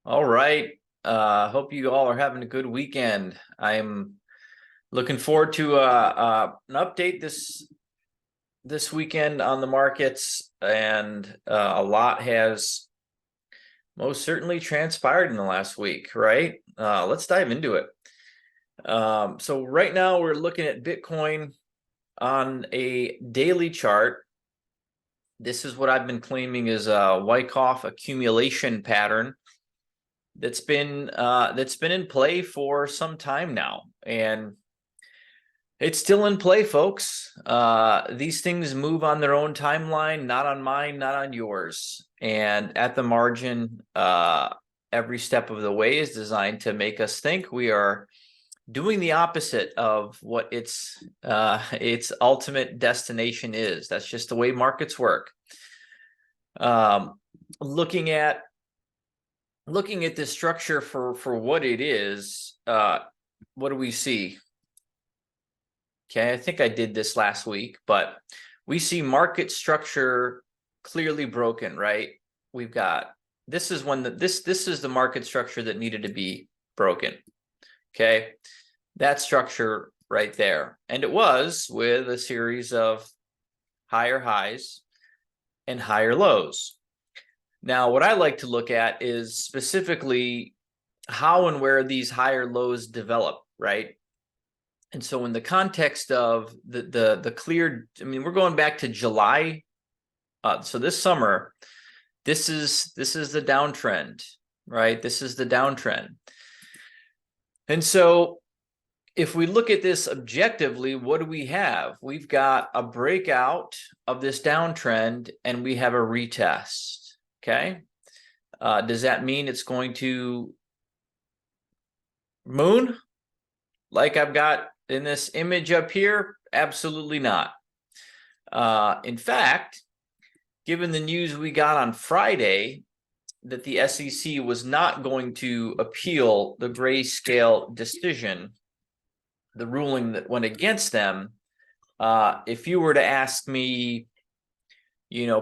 All right. Hope you all are having a good weekend. I'm looking forward to an update this weekend on the markets, and a lot has most certainly transpired in the last week, right? Let's dive into it. So right now we're looking at Bitcoin on a daily chart. This is what I've been claiming is a Wyckoff accumulation pattern that's been in play for some time now, and it's still in play, folks. These things move on their own timeline, not on mine, not on yours. And at the margin, every step of the way is designed to make us think we are doing the opposite of what its ultimate destination is. That's just the way markets work. Looking at this structure for what it is, what do we see? Okay, I think I did this last week, but we see market structure clearly broken, right? We've got, this is this is the market structure that needed to be broken. Okay, that structure right there. And it was with a series of higher highs and higher lows. Now, what I like to look at is specifically how and where these higher lows develop, right? And so in the context of the clear, I mean, we're going back to July. So this summer, this is the downtrend, right? This is the downtrend. And so if we look at this objectively, what do we have? We've got a breakout of this downtrend and we have a retest, okay? Does that mean it's going to moon like I've got in this image up here? Absolutely not. In fact, given the news we got on Friday that the SEC was not going to appeal the grayscale decision, the ruling that went against them, if you were to ask me,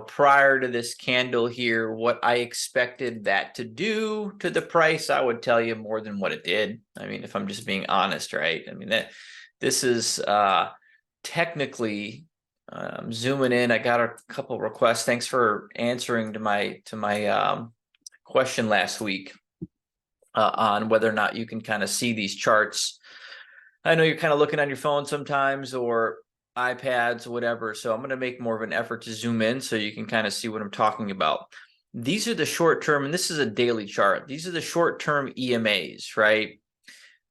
prior to this candle here, what I expected that to do to the price, I would tell you more than what it did. I mean, if I'm just being honest, right? I mean, this is technically, zooming in. I got a couple requests. Thanks for answering to my question last week on whether or not you can kind of see these charts. I know you're kind of looking on your phone sometimes or iPads, whatever. So I'm going to make more of an effort to zoom in so you can kind of see what I'm talking about. These are the short term, and this is a daily chart. These are the short term EMAs, right?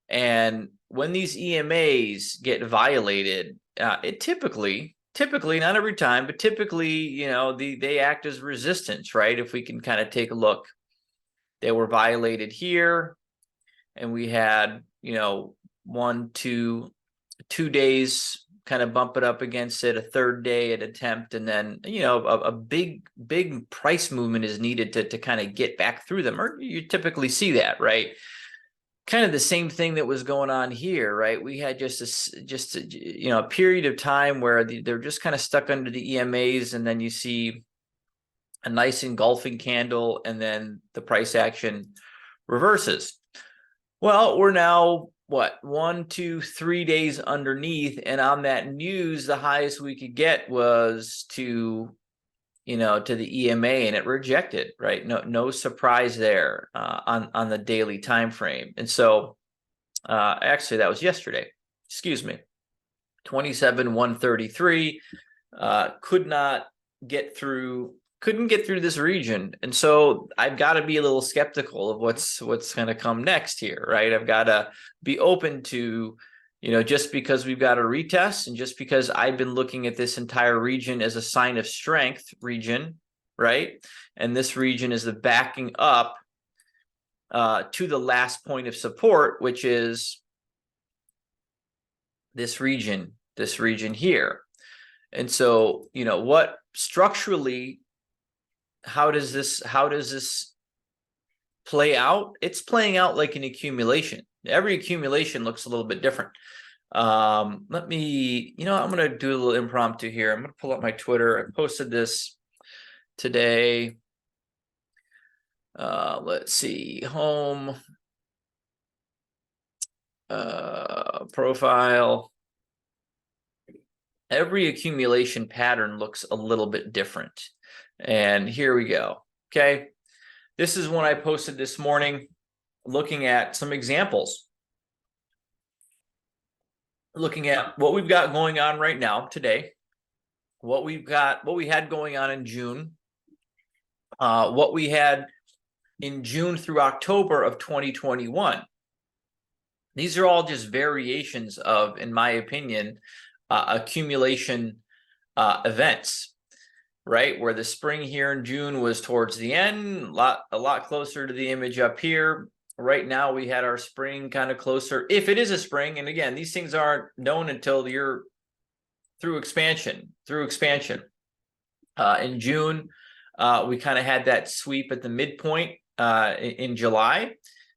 And when these EMAs get violated, it typically, not every time, but typically, they act as resistance, right? If we can kind of take a look, they were violated here, and we had, 1, 2 days kind of bump it up against it, a third day at attempt, and then a big price movement is needed to kind of get back through them, or you typically see that, right? Kind of the same thing that was going on here, right? We had just a period of time where they're just kind of stuck under the EMAs, and then you see a nice engulfing candle, and then the price action reverses. Well, we're now what, 1, 2, 3 days underneath, and on that news, the highest we could get was to the EMA, and it rejected, right? No surprise there on the daily time frame. And so actually that was yesterday, excuse me, 27,133, couldn't get through this region. And so I've got to be a little skeptical of what's going to come next here, right? I've got to be open to, just because we've got a retest, and just because I've been looking at this entire region as a sign of strength region, right? And this region is the backing up to the last point of support, which is this region here. And so, what structurally, how does this play out? It's playing out like an accumulation. Every accumulation looks a little bit different. Let me, I'm going to do a little impromptu here. I'm going to pull up my Twitter. I posted this today. Let's see, home, profile. Every accumulation pattern looks a little bit different. And here we go. Okay. This is one I posted this morning, looking at some examples, looking at what we've got going on right now today, what we had going on in June, what we had in June through October of 2021. These are all just variations of, in my opinion, accumulation events, right? Where the spring here in June was towards the end, a lot closer to the image up here. Right now, we had our spring kind of closer, if it is a spring. And again, these things aren't known until you're through expansion. In June, we kind of had that sweep at the midpoint in July,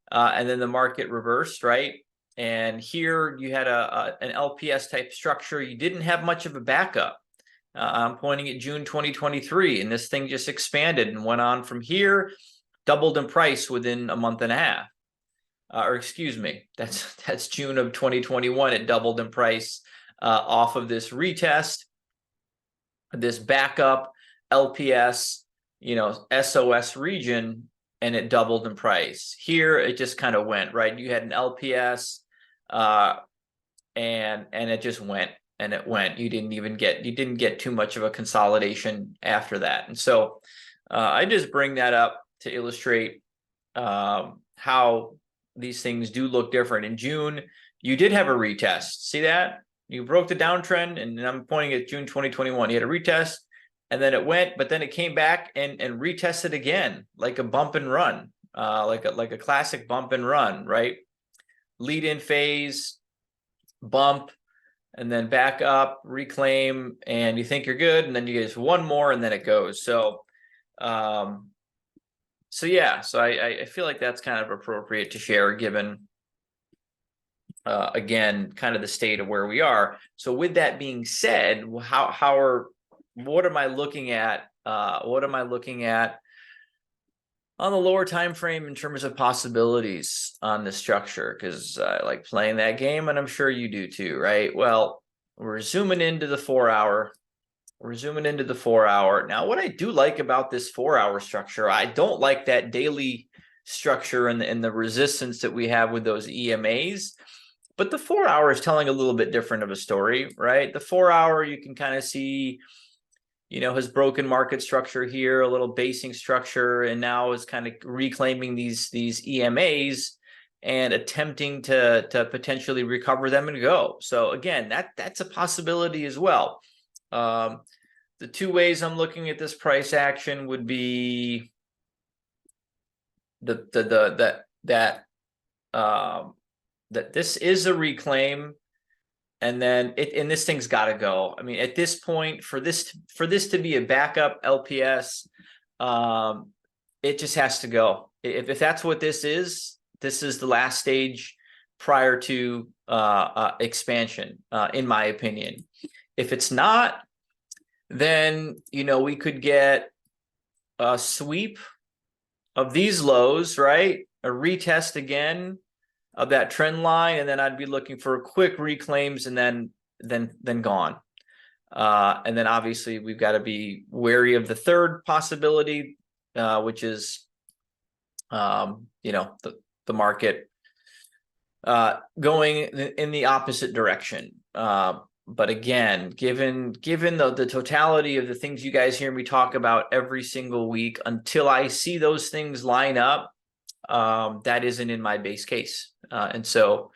and then the market reversed, right? And here you had an LPS type structure. You didn't have much of a backup. I'm pointing at June 2023, and this thing just expanded and went on from here, doubled in price within a month and a half. Or excuse me, that's June of 2021. It doubled in price off of this retest, this backup LPS, SOS region, and it doubled in price. Here, it just kind of went, right? You had an LPS, and it just went. And it went. You didn't get too much of a consolidation after that. And so I just bring that up to illustrate how these things do look different. In June, you did have a retest. See that? You broke the downtrend, and I'm pointing at June 2021. You had a retest, and then it went, but then it came back and retested again, like a bump and run, like a classic bump and run, right? Lead in phase, bump, and then back up, reclaim, and you think you're good, and then you get one more, and then it goes. So, yeah, so I feel like that's kind of appropriate to share, given again, kind of the state of where we are. So, with that being said, what am I looking at? What am I looking at on the lower time frame in terms of possibilities on the structure? Because I like playing that game, and I'm sure you do too, right? Well, we're zooming into the 4 hour. Now, what I do like about this 4 hour structure, I don't like that daily structure and the resistance that we have with those EMAs. But the 4 hour is telling a little bit different of a story, right? The 4 hour, you can kind of see, has broken market structure here, a little basing structure, and now is kind of reclaiming these EMAs and attempting to potentially recover them and go. So again, that's a possibility as well. The two ways I'm looking at this price action would be that this is a reclaim. And then this thing's got to go. I mean, at this point, for this to be a backup LPS, it just has to go. If that's what this is the last stage prior to expansion, in my opinion. If it's not, then we could get a sweep of these lows, right? A retest again of that trend line, and then I'd be looking for quick reclaims and then gone. And then obviously we've got to be wary of the third possibility, which is the market going in the opposite direction. But again, given the totality of the things you guys hear me talk about every single week, until I see those things line up, that isn't in my base case. And so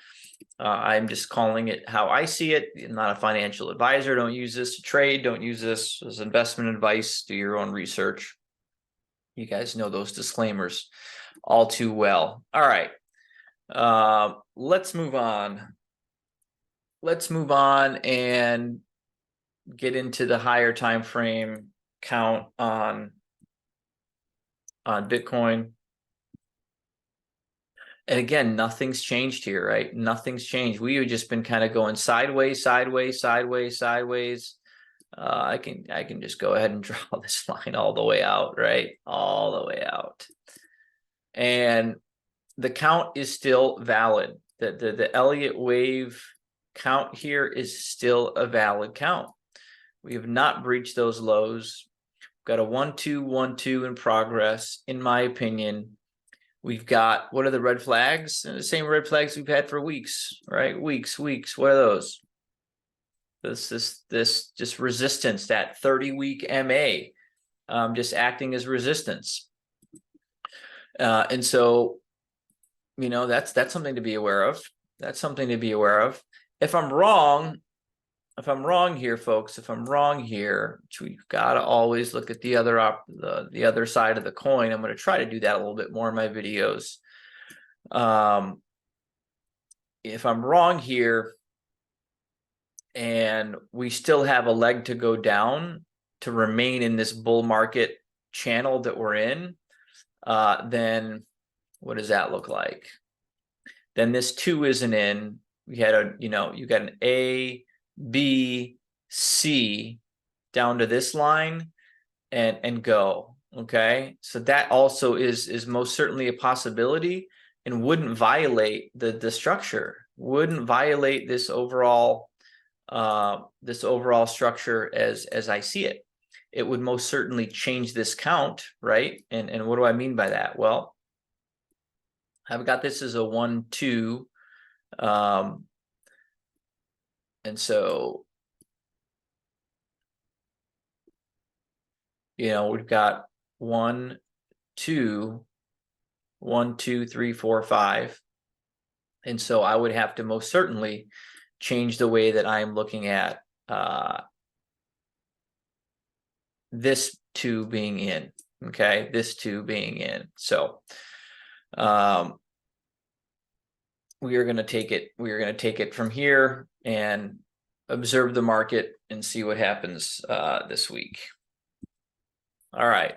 I'm just calling it how I see it. I'm not a financial advisor. Don't use this to trade. Don't use this as investment advice. Do your own research. You guys know those disclaimers all too well. All right. Let's move on. And get into the higher time frame count on Bitcoin. And again, nothing's changed here, right? Nothing's changed. We have just been kind of going sideways. I can just go ahead and draw this line all the way out, right? All the way out. And the count is still valid. The Elliott wave count here is still a valid count. We have not breached those lows. We've got a 1-2, 1-2 in progress, in my opinion. We've got, what are the red flags? The same red flags we've had for weeks, right? Weeks. What are those? This just resistance, that 30-week MA, just acting as resistance. And so, you know, that's something to be aware of. That's something to be aware of. If I'm wrong here, folks, if I'm wrong here, we've got to always look at the other side of the coin. I'm going to try to do that a little bit more in my videos. If I'm wrong here and we still have a leg to go down to remain in this bull market channel that we're in, then what does that look like? Then this 2 isn't in. We had you got an A, B, C down to this line and go. Okay. So that also is most certainly a possibility and wouldn't violate the structure, wouldn't violate this overall structure as I see it. It would most certainly change this count, right? And what do I mean by that? Well, I've got this as a 1-2. And so, you know, we've got 1, 2, 1, 2, 3, 4, 5. And so I would have to most certainly change the way that I'm looking at this 2 being in. Okay, this 2 being in. So we are going to take it from here and observe the market and see what happens this week. All right.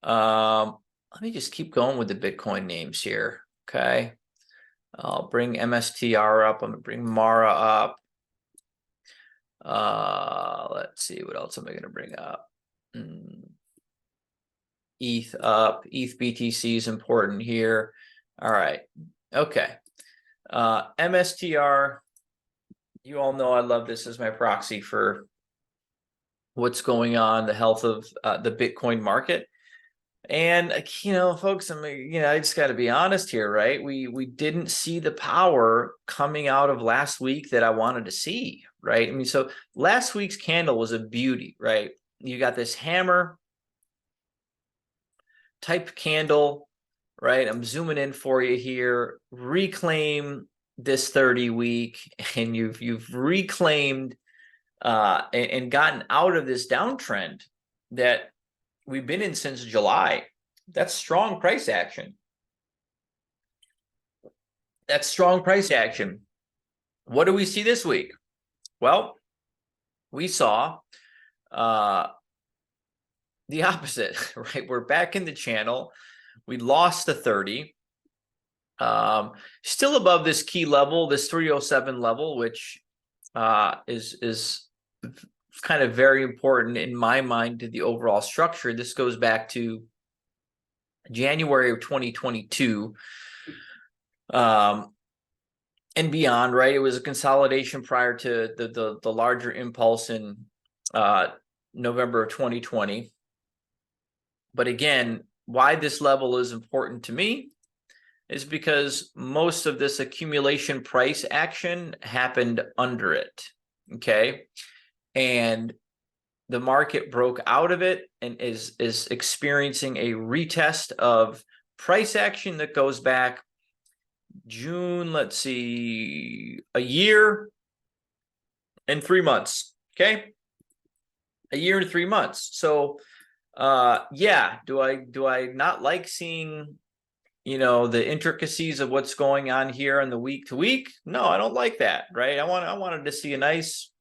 Let me just keep going with the Bitcoin names here. Okay. I'll bring MSTR up. I'm going to bring Mara up. Let's see, what else am I going to bring up? ETH up. ETH BTC is important here. All right. Okay. MSTR, you all know I love this as my proxy for what's going on, the health of the Bitcoin market. And, you know, folks, I mean, you know, I just got to be honest here, right? We didn't see the power coming out of last week that I wanted to see, right? I mean, so last week's candle was a beauty, right? You got this hammer type candle, right? I'm zooming in for you here. Reclaim this 30-week, and you've reclaimed and gotten out of this downtrend that we've been in since July. That's strong price action. That's strong price action. What do we see this week? Well, we saw the opposite, right? We're back in the channel. We lost the 30. Still above this key level, this 307 level, which is kind of very important in my mind to the overall structure. This goes back to January of 2022 and beyond, right? It was a consolidation prior to the larger impulse in November of 2020. But again, why this level is important to me is because most of this accumulation price action happened under it, okay? And the market broke out of it and is experiencing a retest of price action that goes back June, let's see, a year and 3 months, okay? A year and 3 months. So yeah, do I not like seeing, you know, the intricacies of what's going on here in the week to week? No, I don't like that, right? I wanted to see a nice,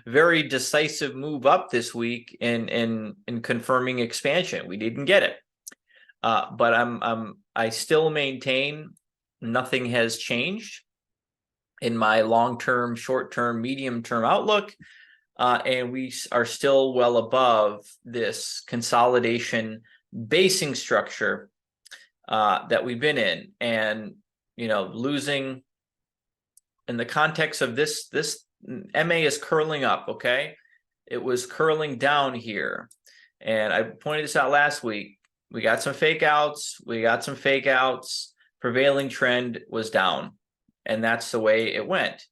very decisive move up this week in confirming expansion. We didn't get it, but I still maintain nothing has changed in my long-term, short-term, medium-term outlook. And we are still well above this consolidation basing structure that we've been in, and losing in the context of this MA is curling up. Okay, it was curling down here, and I pointed this out last week. We got some fake outs. Prevailing trend was down, and that's the way it went.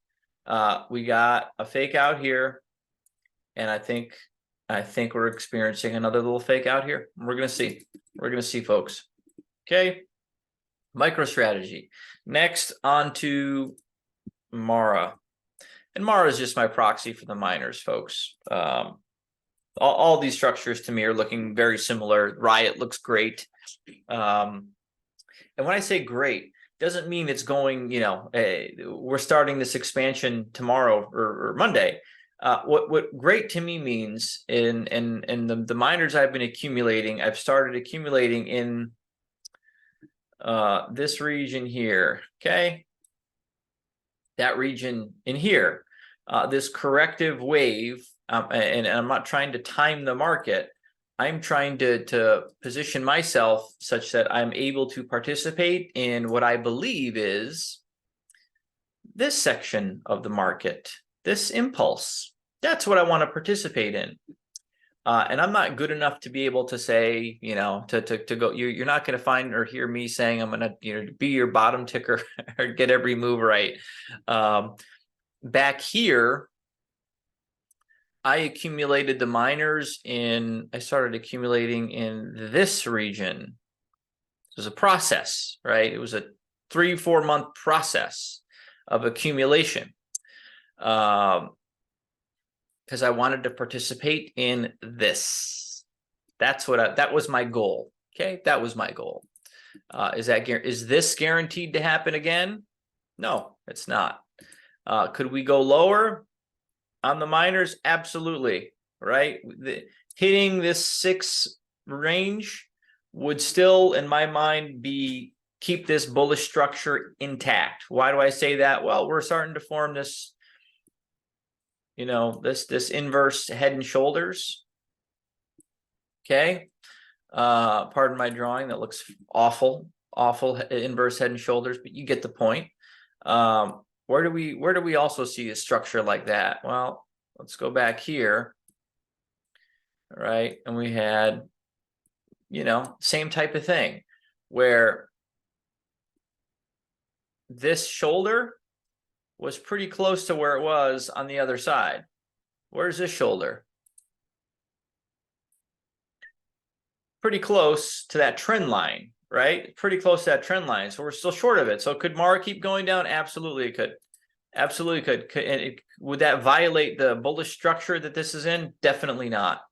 We got a fake out here, and I think we're experiencing another little fake out here. We're gonna see, folks. Okay, MicroStrategy. Next, on to Mara, and Mara is just my proxy for the miners, folks. All these structures to me are looking very similar. Riot looks great, and when I say great, doesn't mean it's going, we're starting this expansion tomorrow or Monday. What great to me means in the miners I've been accumulating, I've started accumulating in this region here. Okay, that region in here, this corrective wave, and I'm not trying to time the market. I'm trying to position myself such that I'm able to participate in what I believe is this section of the market, this impulse. That's what I want to participate in. And I'm not good enough to be able to say, to go, you're not going to find or hear me saying I'm going to, be your bottom ticker or get every move right. Back here, I accumulated the miners I started accumulating in this region. It was a process, right? It was a 3-4 month process of accumulation. Because I wanted to participate in this. That was my goal. Okay, that was my goal. Is this guaranteed to happen again? No, it's not. Could we go lower on the miners? Absolutely, right? Hitting this 6 range would still, in my mind, keep this bullish structure intact. Why do I say that? Well, we're starting to form this, this inverse head and shoulders. Okay, pardon my drawing. That looks awful inverse head and shoulders, but you get the point. Where do we also see a structure like that? Well, let's go back here. All right, and we had, same type of thing where this shoulder was pretty close to where it was on the other side. Where's this shoulder? Pretty close to that trend line, right? Pretty close to that trend line. So we're still short of it. So could Mara keep going down? Absolutely it could. Absolutely could. Would that violate the bullish structure that this is in? Definitely not.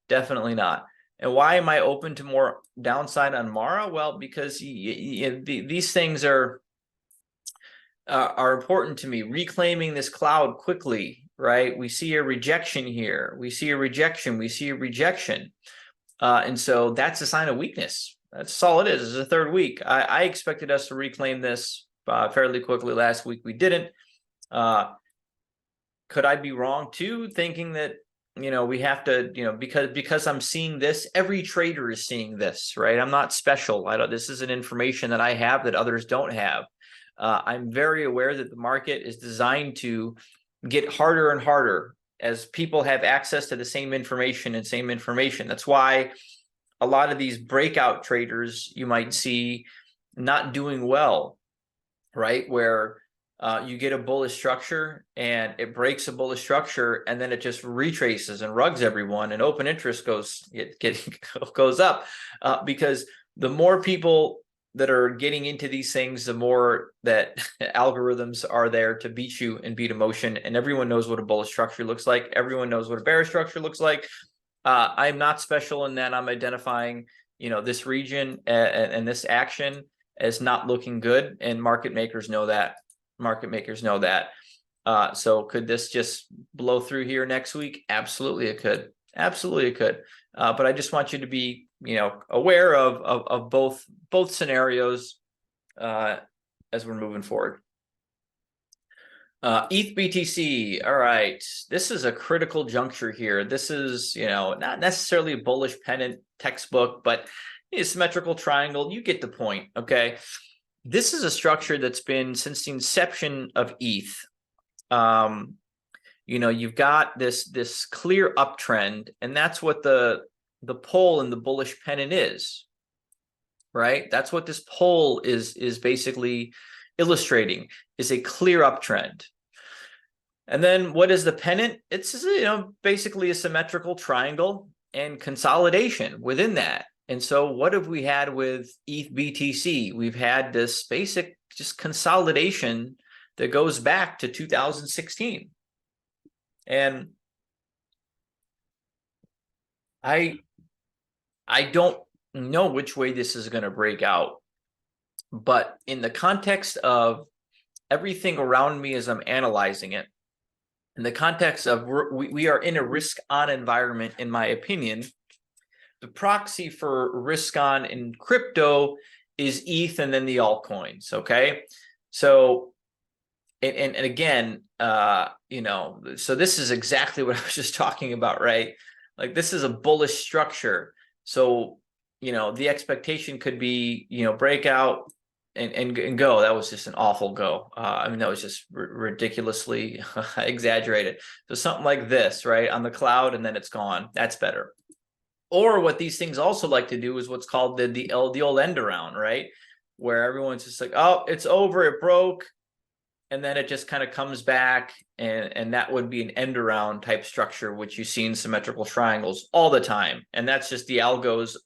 Definitely not. And why am I open to more downside on Mara? Well, because these things are important to me. Reclaiming this cloud quickly, right? We see a rejection here. We see a rejection. And so that's a sign of weakness. That's all it is. It's the third week. I expected us to reclaim this fairly quickly last week. We didn't. Could I be wrong too, thinking that, we have to, because I'm seeing this, every trader is seeing this, right? I'm not special. This isn't information that I have that others don't have. I'm very aware that the market is designed to get harder and harder as people have access to the same information. That's why a lot of these breakout traders you might see not doing well, right? Where you get a bullish structure and it breaks a bullish structure, and then it just retraces and rugs everyone, and open interest goes up, because the more people that are getting into these things, the more that algorithms are there to beat you and beat emotion. And everyone knows what a bullish structure looks like. Everyone knows what a bearish structure looks like. I'm not special in that I'm identifying, this region and this action as not looking good, and market makers know that. So could this just blow through here next week? Absolutely it could. But I just want you to be, aware of both scenarios as we're moving forward. ETH BTC. All right, this is a critical juncture here. This is, not necessarily a bullish pennant textbook, but symmetrical triangle. You get the point. Okay. This is a structure that's been since the inception of ETH. You've got this clear uptrend, and that's what the pole in the bullish pennant is, right? That's what this pole is basically illustrating, is a clear uptrend. And then what is the pennant? It's basically a symmetrical triangle and consolidation within that. And so what have we had with ETH BTC? We've had this basic just consolidation that goes back to 2016. And I don't know which way this is going to break out, but in the context of everything around me as I'm analyzing it, in the context of we are in a risk on environment, in my opinion, the proxy for risk on in crypto is ETH and then the altcoins. Okay. So, and again, so this is exactly what I was just talking about, right? Like, this is a bullish structure. So, the expectation could be, breakout and go. That was just an awful go. I mean, that was just ridiculously exaggerated. So something like this, right, on the cloud, and then it's gone. That's better. Or what these things also like to do is what's called the old end around, right? Where everyone's just like, oh, it's over, it broke, and then it just kind of comes back, and that would be an end around type structure, which you see in symmetrical triangles all the time. And that's just the algos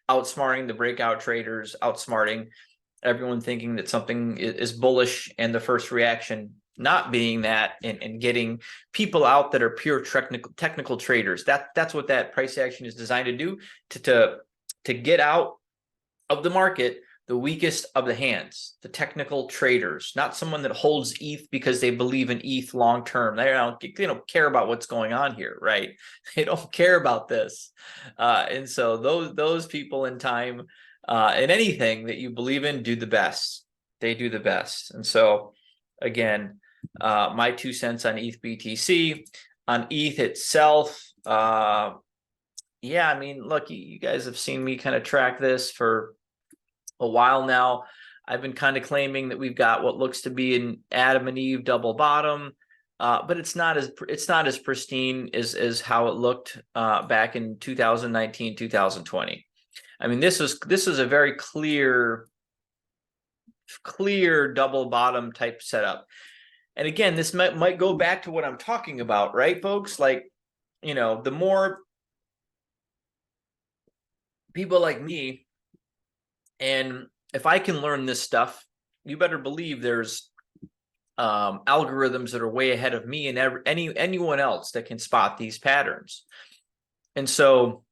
outsmarting the breakout traders, outsmarting everyone, thinking that something is bullish, and the first reaction not being that, and getting people out that are pure technical traders. That's what that price action is designed to do, to get out of the market the weakest of the hands, the technical traders, not someone that holds ETH because they believe in ETH long term. They don't care about what's going on here, right? They don't care about this, and so those people in time, in anything that you believe in, do the best. They do the best. And so, again, my 2 cents on ETH BTC. On ETH itself, yeah, I mean, look, you guys have seen me kind of track this for a while now. I've been kind of claiming that we've got what looks to be an Adam and Eve double bottom, but it's not as pristine as how it looked back in 2019, 2020. I mean, this was a very clear double bottom type setup. And again, this might go back to what I'm talking about, right, folks? Like, the more people like me, and if I can learn this stuff, you better believe there's algorithms that are way ahead of me and anyone else that can spot these patterns. And so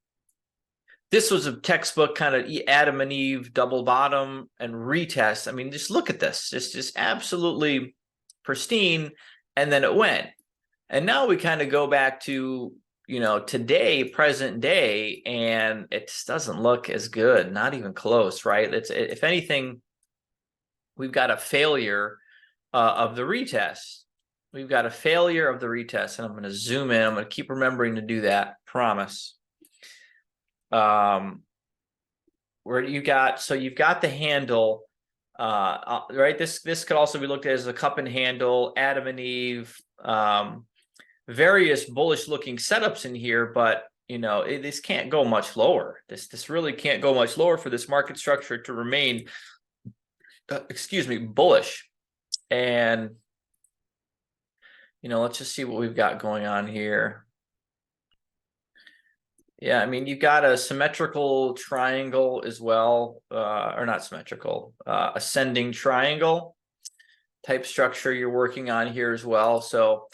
this was a textbook kind of Adam and Eve double bottom and retest. I mean, just look at this. Just absolutely pristine. And then it went. And now we kind of go back to, today, present day, and it just doesn't look as good. Not even close, right? If anything, we've got a failure of the retest. We've got a failure of the retest. And I'm going to zoom in. I'm going to keep remembering to do that. Promise. Where you've got the handle, right? This could also be looked at as a cup and handle, Adam and Eve, various bullish looking setups in here, but this can't go much lower. This really can't go much lower for this market structure to remain, bullish. And let's just see what we've got going on here. Yeah, I mean, you've got a symmetrical triangle as well, or not symmetrical, ascending triangle type structure you're working on here as well. So,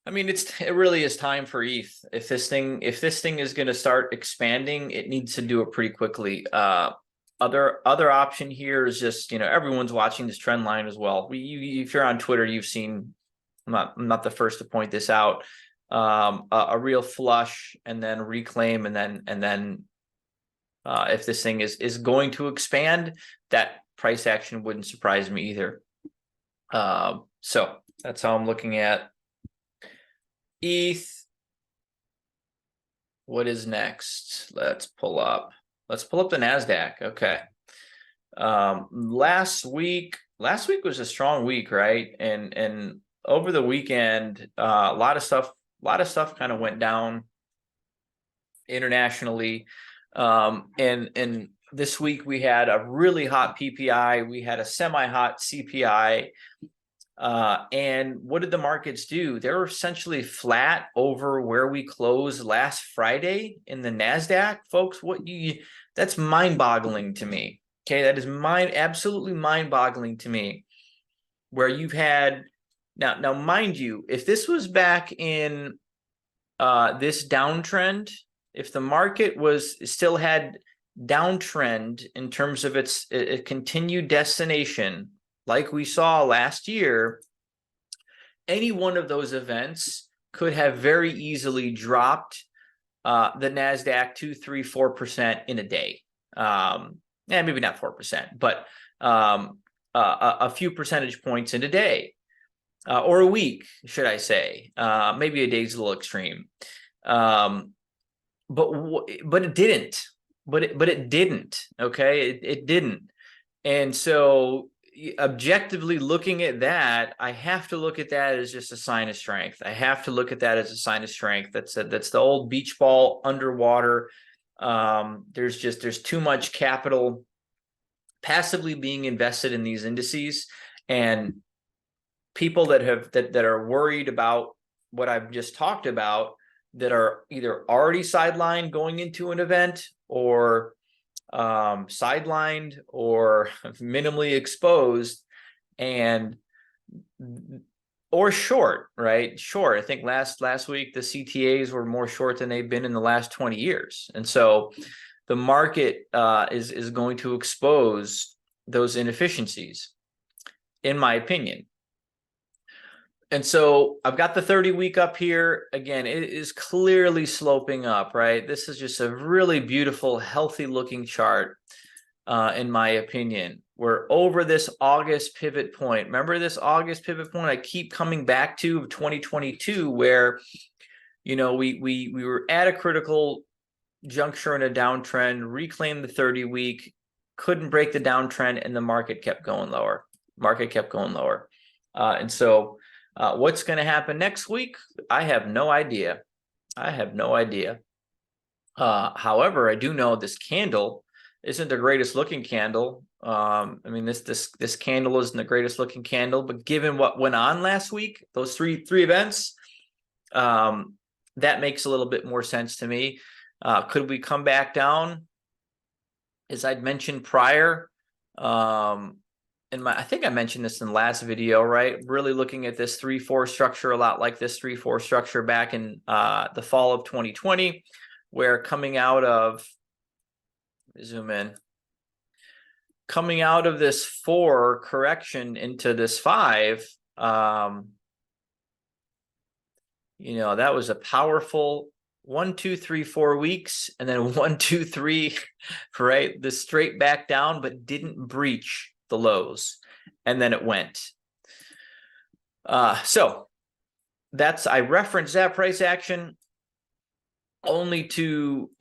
I mean, it really is time for ETH. If this thing is going to start expanding, it needs to do it pretty quickly. Other option here is just, everyone's watching this trend line as well. If you're on Twitter, you've seen, I'm not the first to point this out, a real flush and then reclaim, and then if this thing is going to expand, that price action wouldn't surprise me either. So that's how I'm looking at ETH. What is next? Let's pull up. Let's pull up the Nasdaq. Okay. Last week was a strong week, right? And over the weekend, a lot of stuff kind of went down internationally. And this week we had a really hot PPI, we had a semi-hot CPI. And what did the markets do? They were essentially flat over where we closed last Friday in the Nasdaq, folks. That's mind-boggling to me. Okay, that is absolutely mind-boggling to me. Where you've had now, mind you, if this was back in this downtrend, if the market still had downtrend in terms of its continued destination, like we saw last year, any one of those events could have very easily dropped the Nasdaq 2, 3, 4% in a day. Maybe not 4%, but a few percentage points in a day, or a week, should I say? Maybe a day's a little extreme, but it didn't. But it didn't. Okay, it didn't. And so, objectively looking at that, I have to look at that as just a sign of strength. I have to look at that as a sign of strength. That's the old beach ball underwater. There's too much capital passively being invested in these indices, and people that are worried about what I've just talked about, that are either already sidelined going into an event, or sidelined, or minimally exposed, or short, right? Short. I think last week the CTAs were more short than they've been in the last 20 years. And so the market is going to expose those inefficiencies, in my opinion. And so I've got the 30-week up here. Again, it is clearly sloping up, right? This is just a really beautiful, healthy looking chart, in my opinion. We're over this August pivot point. Remember this August pivot point I keep coming back to, of 2022, where, you know, we were at a critical juncture in a downtrend, reclaimed the 30-week, couldn't break the downtrend, and the market kept going lower. And so what's going to happen next week? I have no idea. However, I do know this candle isn't the greatest looking candle. I mean, this candle isn't the greatest looking candle, but given what went on last week, those three events, that makes a little bit more sense to me. Could we come back down? As I'd mentioned prior, I think I mentioned this in the last video, right? Really looking at this 3-4 structure a lot like this 3-4 structure back in the fall of 2020, where coming out of this 4 correction into this 5, you know, that was a powerful 1, 2, 3, 4 weeks, and then 1, 2, 3, right? The straight back down, but didn't breach the lows, and then it went. So I referenced that price action only to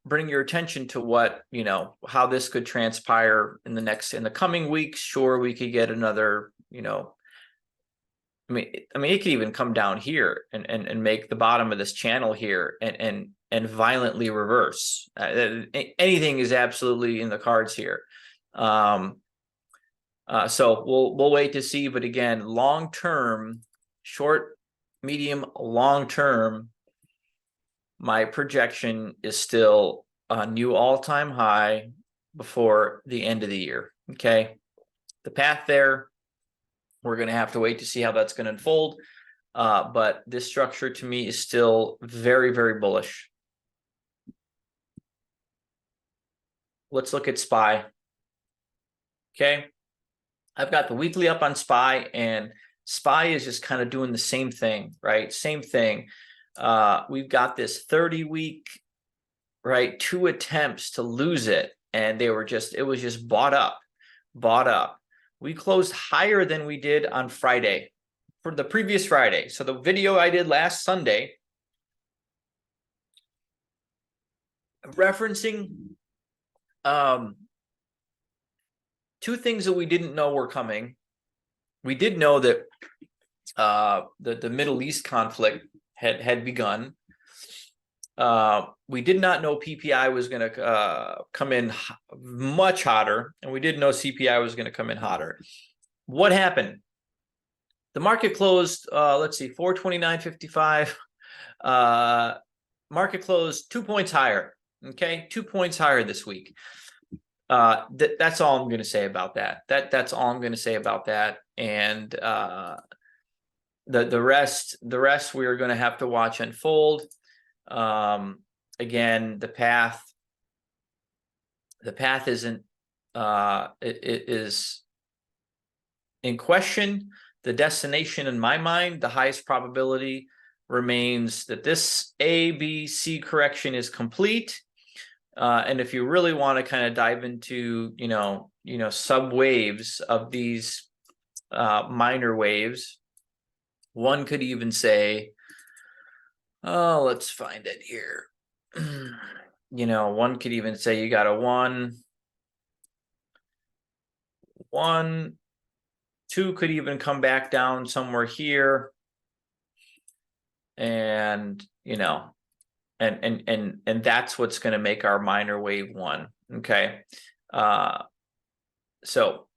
bring your attention to what, you know, how this could transpire in the coming weeks. Sure, we could get another, you know, I mean, it could even come down here and make the bottom of this channel here and violently reverse. Anything is absolutely in the cards here. So we'll wait to see. But again, long term, short, medium, long term, my projection is still a new all-time high before the end of the year. Okay, the path there, we're going to have to wait to see how that's going to unfold. But this structure to me is still very, very bullish. Let's look at SPY. Okay, I've got the weekly up on SPY, and SPY is just kind of doing the same thing, right? Same thing. We've got this 30-week, right? 2 attempts to lose it, and it was just bought up. We closed higher than we did on Friday, for the previous Friday. So the video I did last Sunday, referencing Two things that we didn't know were coming. We did know that the Middle East conflict had begun. We did not know PPI was going to come in much hotter, and we did know CPI was going to come in hotter. What happened? The market closed, let's see, 429.55. Market closed 2 points higher. Okay, 2 points higher this week. That's all I'm going to say about that. That's all I'm going to say about that. And the rest we are going to have to watch unfold. Again, the path isn't it is in question. The destination, in my mind, the highest probability remains that this A, B, C correction is complete. And if you really want to kind of dive into, sub waves of these minor waves, one could even say, oh, let's find it here. One could even say you got a 1, 2 could even come back down somewhere here. And, and that's what's going to make our minor wave 1. Okay. So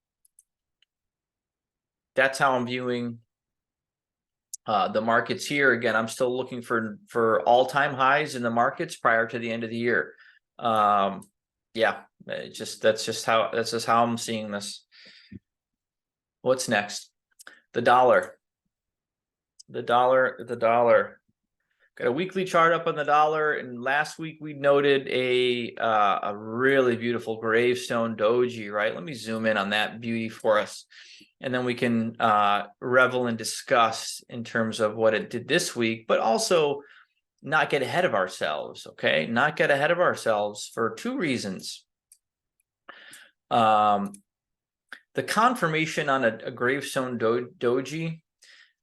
that's how I'm viewing the markets here. Again, I'm still looking for all-time highs in the markets prior to the end of the year. Yeah, that's just how I'm seeing this. What's next? The dollar. The dollar. Got a weekly chart up on the dollar, and last week we noted a really beautiful gravestone doji, right? Let me zoom in on that beauty for us, and then we can revel and discuss in terms of what it did this week, but also not get ahead of ourselves, okay? Not get ahead of ourselves for 2 reasons. The confirmation on a gravestone doji,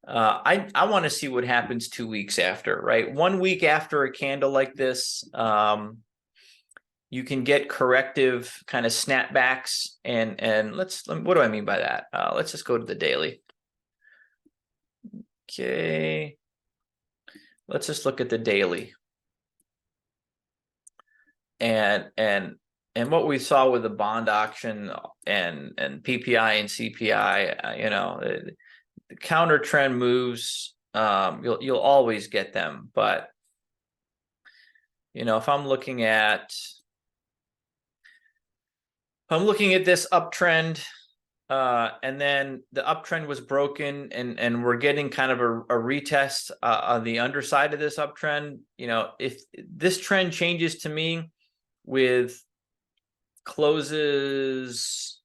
I want to see what happens 2 weeks after, right? 1 week after a candle like this, you can get corrective kind of snapbacks, and what do I mean by that? Let's just go to the daily. Okay, let's just look at the daily, and what we saw with the bond auction and PPI and CPI, the counter trend moves, you'll always get them. But if I'm looking at this uptrend, and then the uptrend was broken, and we're getting kind of a retest on the underside of this uptrend. If this trend changes to me with closes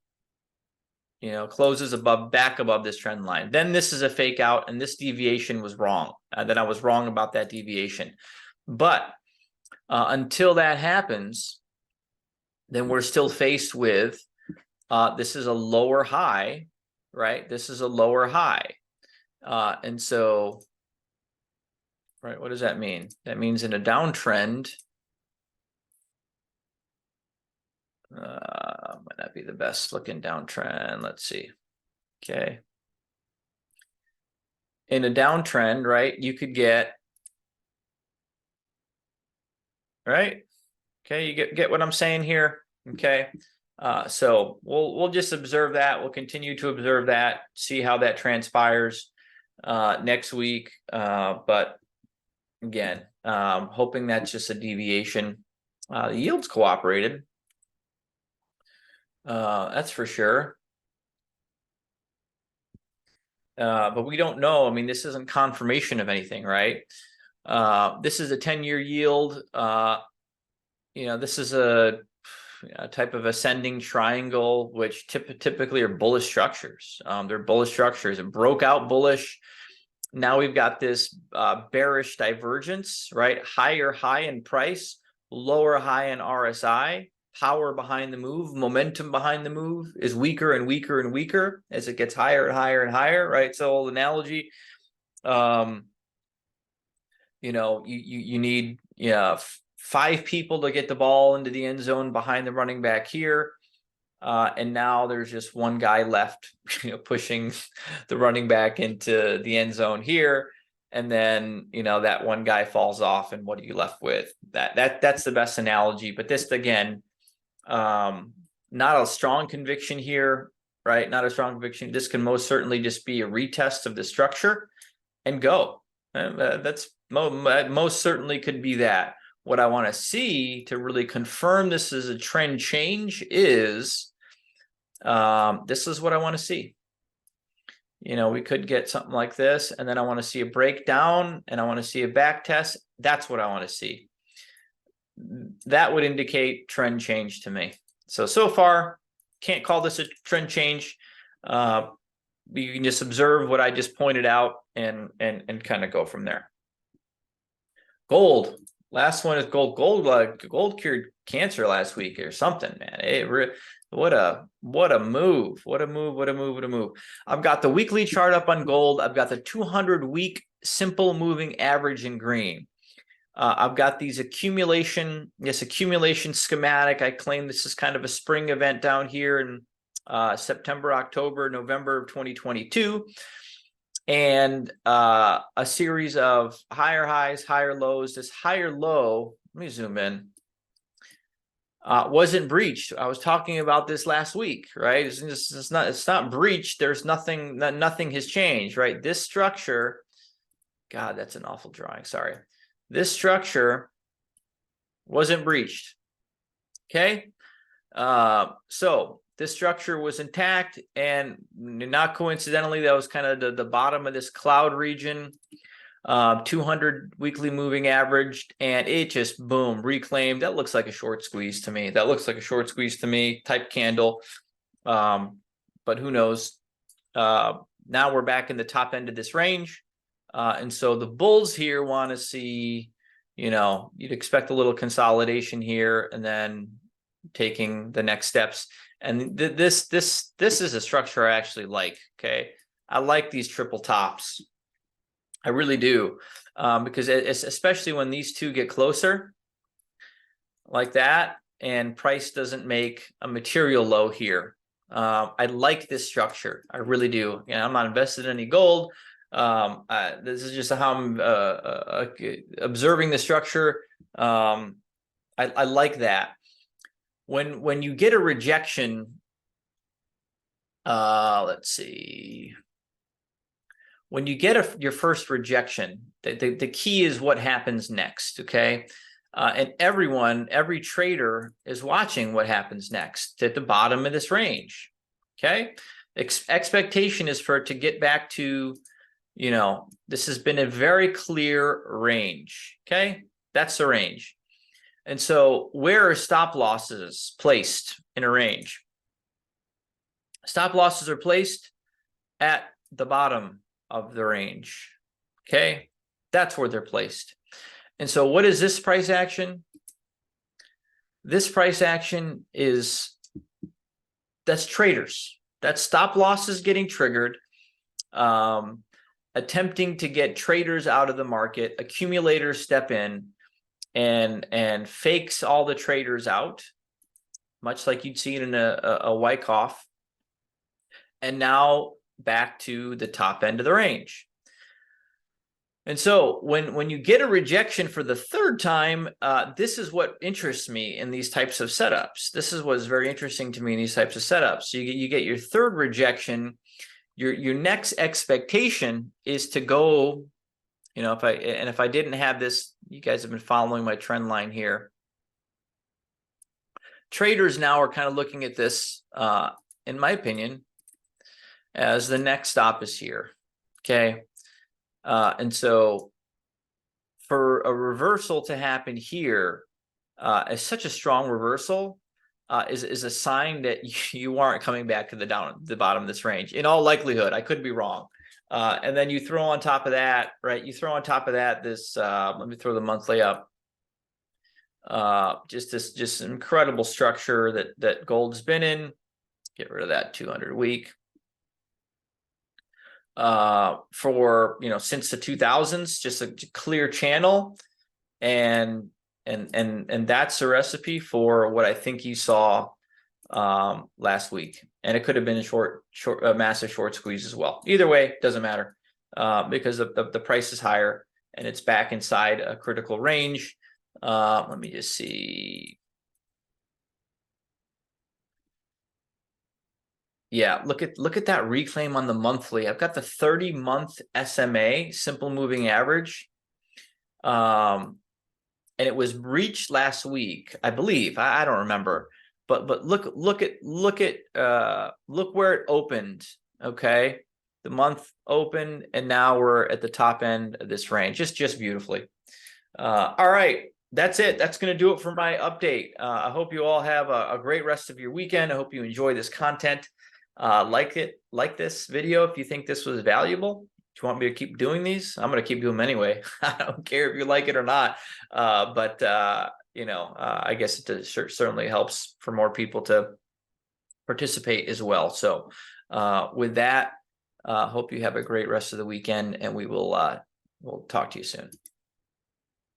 back above this trend line, then this is a fake out, and this deviation was wrong. Then I was wrong about that deviation. But until that happens, then we're still faced with this is a lower high, right? This is a lower high. And so, right, what does that mean? That means in a downtrend, might not be the best looking downtrend. Let's see. Okay. In a downtrend, right, you could get, right? Okay, you get what I'm saying here. Okay. So we'll just observe that. We'll continue to observe that, see how that transpires next week. But again, hoping that's just a deviation. The yields cooperated. That's for sure. But we don't know. I mean, this isn't confirmation of anything, right? This is a 10-year yield. This is a type of ascending triangle, which typically are bullish structures. They're bullish structures. It broke out bullish. Now we've got this bearish divergence, right? Higher high in price, lower high in RSI. Power behind the move, momentum behind the move is weaker and weaker and weaker as it gets higher and higher and higher, right? So analogy, you need 5 people to get the ball into the end zone behind the running back here. And now there's just one guy left, pushing the running back into the end zone here. And then, that one guy falls off, and what are you left with? That's the best analogy. But this, again, not a strong conviction here, right? Not a strong conviction. This can most certainly just be a retest of the structure and go. That's most certainly could be that. What I want to see to really confirm this is a trend change is this is what I want to see. We could get something like this, and then I want to see a breakdown, and I want to see a back test. That's what I want to see. That would indicate trend change to me. So far, can't call this a trend change. You can just observe what I just pointed out and kind of go from there. Gold. Last one is gold. Gold cured cancer last week or something, man. What a move. What a move. I've got the weekly chart up on gold. I've got the 200-week simple moving average in green. I've got these accumulation schematic. I claim this is kind of a spring event down here in September, October, November of 2022. And a series of higher highs, higher lows. This higher low, let me zoom in, wasn't breached. I was talking about this last week, right? It's not breached. There's nothing has changed, right? This structure, God, that's an awful drawing. Sorry. This structure wasn't breached. Okay. So this structure was intact, and not coincidentally, that was kind of the bottom of this cloud region, 200 weekly moving average, and it just boom, reclaimed. That looks like a short squeeze to me. Type candle. But who knows? Now we're back in the top end of this range. And so the bulls here want to see, you'd expect a little consolidation here, and then taking the next steps. And this is a structure I actually like. Okay, I like these triple tops. I really do, because it's especially when these two get closer like that, and price doesn't make a material low here. I like this structure. I really do. I'm not invested in any gold. This is just how I'm observing the structure. I like that. When you get a rejection, let's see. When you get your first rejection, the key is what happens next, okay? And every trader is watching what happens next at the bottom of this range, okay? Expectation is for it to get back to, this has been a very clear range, okay? That's the range. And so where are stop losses placed in a range? Stop losses are placed at the bottom of the range. Okay, that's where they're placed. And so what is this price action? This price action that's traders. That's stop losses getting triggered, attempting to get traders out of the market. Accumulators step in and fakes all the traders out, much like you'd see it in a Wyckoff. And now back to the top end of the range. And so when you get a rejection for the third time, this is what interests me in these types of setups. This is what is very interesting to me in these types of setups. So you get your third rejection. Your next expectation is to go, if I didn't have this, you guys have been following my trend line here. Traders now are kind of looking at this, in my opinion, as the next stop is here. Okay. And so for a reversal to happen here, is such a strong reversal, is a sign that you aren't coming back to the bottom of this range. In all likelihood, I could be wrong. And then you throw on top of that, right? You throw on top of that this, let me throw the monthly up. Just incredible structure that gold's been in. Get rid of that 200 week. For since the 2000s, just a clear channel, and and that's a recipe for what I think you saw last week. And it could have been a massive short squeeze as well. Either way, doesn't matter, because the price is higher and it's back inside a critical range. Let me just see. Yeah, look at that reclaim on the monthly. I've got the 30-month SMA, simple moving average. And it was reached last week, I believe. I don't remember. But look where it opened. Okay. The month opened, and now we're at the top end of this range. Just beautifully. All right. That's it. That's going to do it for my update. I hope you all have a great rest of your weekend. I hope you enjoy this content. Like this video if you think this was valuable. Do you want me to keep doing these? I'm going to keep doing them anyway. I don't care if you like it or not. But I guess it certainly helps for more people to participate as well. So with that, hope you have a great rest of the weekend, and we'll talk to you soon.